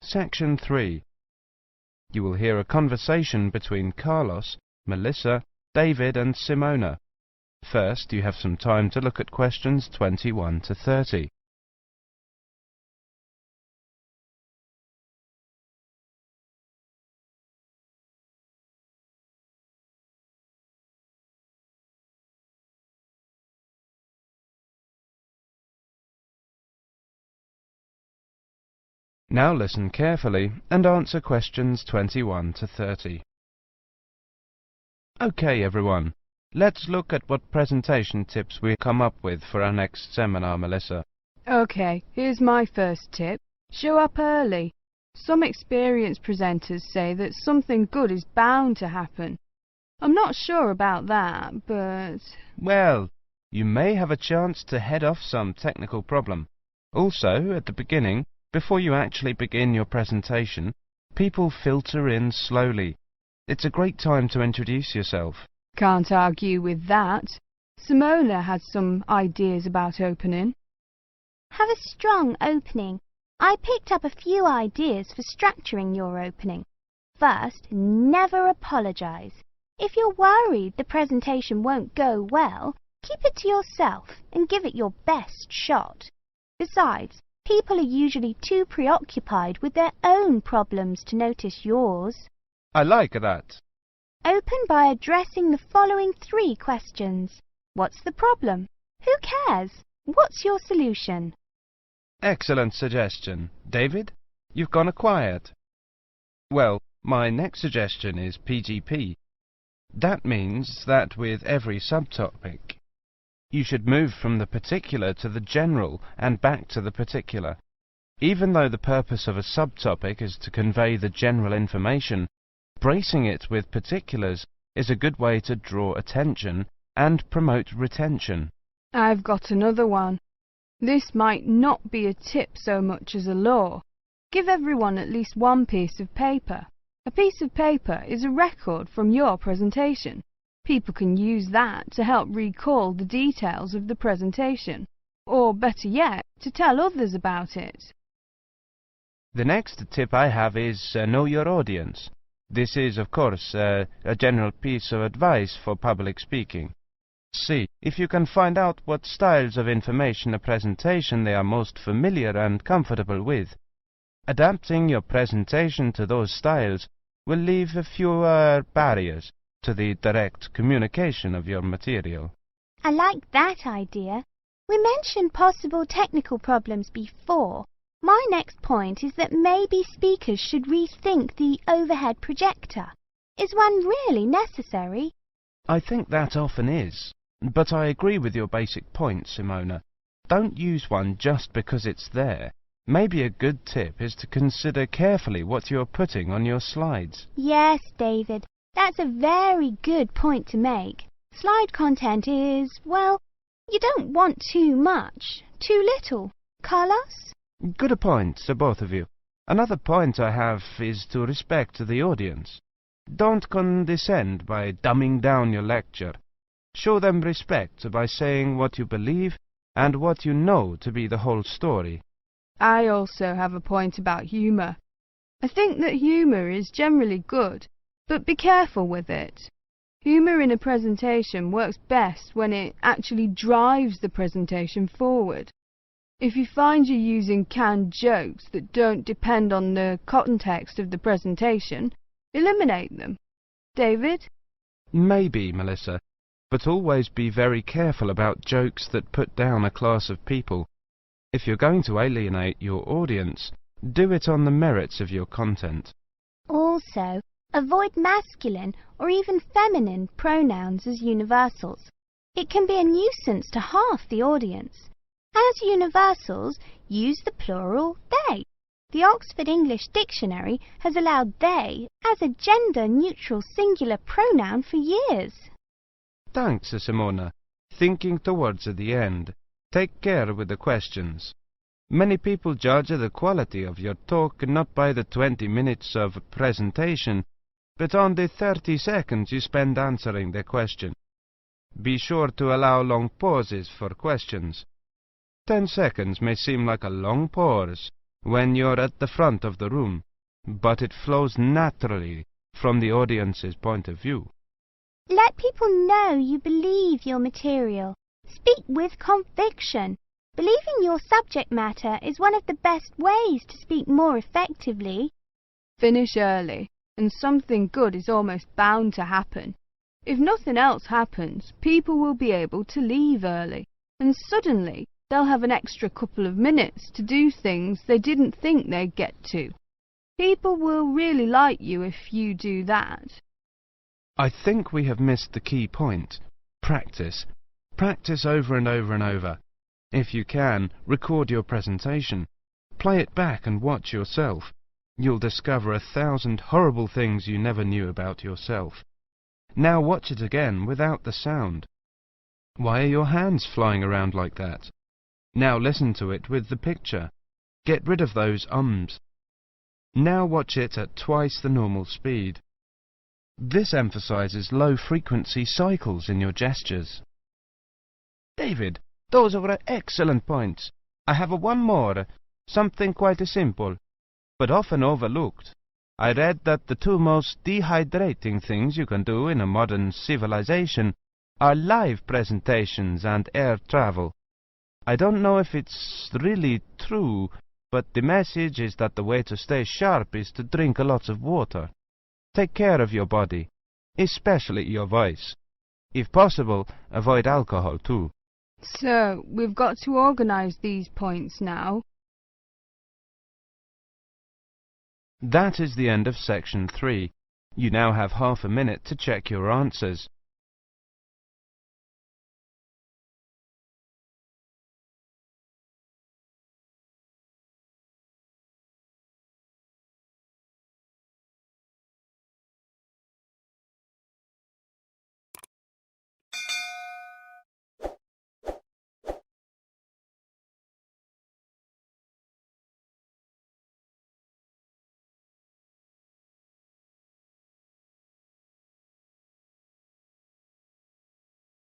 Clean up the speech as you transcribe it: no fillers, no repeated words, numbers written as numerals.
Section 3. You will hear a conversation between Carlos, Melissa, David and Simona. First, you have some time to look at questions 21 to 30. Now listen carefully and answer questions 21 to 30. Okay, everyone. Let's look at what presentation tips we come up with for our next seminar, Melissa. Okay, here's my first tip. Show up early. Some experienced presenters say that something good is bound to happen. I'm not sure about that, but... Well, you may have a chance to head off some technical problem. Also, at the beginning, before you actually begin your presentation, people filter in slowly. It's a great time to introduce yourself. Can't argue with that. Simona has some ideas about opening. Have a strong opening. I picked up a few ideas for structuring your opening. First, never apologise. If you're worried the presentation won't go well, keep it to yourself and give it your best shot. Besides, people are usually too preoccupied with their own problems to notice yours. I like that. Open by addressing the following 3 questions. What's the problem? Who cares? What's your solution? Excellent suggestion. David, you've gone quiet. Well, my next suggestion is PGP. That means that with every subtopic, you should move from the particular to the general and back to the particular. Even though the purpose of a subtopic is to convey the general information, bracing it with particulars is a good way to draw attention and promote retention. I've got another one. This might not be a tip so much as a law. Give everyone at least one piece of paper. A piece of paper is a record from your presentation. People can use that to help recall the details of the presentation, or better yet, to tell others about it. The next tip I have is know your audience. This is, of course, a general piece of advice for public speaking. See if you can find out what styles of information a presentation they are most familiar and comfortable with. Adapting your presentation to those styles will leave fewer barriers to the direct communication of your material. I like that idea. We mentioned possible technical problems before. My next point is that maybe speakers should rethink the overhead projector. Is one really necessary? I think that often is, but I agree with your basic point, Simona. Don't use one just because it's there. Maybe a good tip is to consider carefully what you're putting on your slides. Yes, David. That's a very good point to make. Slide content is, well, you don't want too much, too little. Carlos? Good point, both of you. Another point I have is to respect the audience. Don't condescend by dumbing down your lecture. Show them respect by saying what you believe and what you know to be the whole story. I also have a point about humour. I think that humour is generally good, but be careful with it. Humour in a presentation works best when it actually drives the presentation forward. If you find you're using canned jokes that don't depend on the context of the presentation, eliminate them. David? Maybe, Melissa, but always be very careful about jokes that put down a class of people. If you're going to alienate your audience, do it on the merits of your content. Also, avoid masculine or even feminine pronouns as universals. It can be a nuisance to half the audience. As universals, use the plural they. The Oxford English Dictionary has allowed they as a gender-neutral singular pronoun for years. Thanks, Simona. Thinking towards the end, take care with the questions. Many people judge the quality of your talk not by the 20 minutes of presentation, but on the 30 seconds you spend answering the question. Be sure to allow long pauses for questions. 10 seconds may seem like a long pause, when you're at the front of the room, but it flows naturally from the audience's point of view. Let people know you believe your material. Speak with conviction. Believing your subject matter is one of the best ways to speak more effectively. Finish early, and something good is almost bound to happen. If nothing else happens, people will be able to leave early, and suddenly they'll have an extra couple of minutes to do things they didn't think they'd get to. People will really like you if you do that. I think we have missed the key point. Practice. Practice over and over and over. If you can, record your presentation. Play it back and watch yourself. You'll discover 1,000 horrible things you never knew about yourself. Now watch it again without the sound. Why are your hands flying around like that? Now listen to it with the picture. Get rid of those ums. Now watch it at twice the normal speed. This emphasizes low-frequency cycles in your gestures. David, those were excellent points. I have one more, something quite simple, but often overlooked. I read that the two most dehydrating things you can do in a modern civilization are live presentations and air travel. I don't know if it's really true, but the message is that the way to stay sharp is to drink lots of water. Take care of your body, especially your voice. If possible, avoid alcohol too. So, we've got to organise these points now. That is the end of section 3. You now have half a minute to check your answers.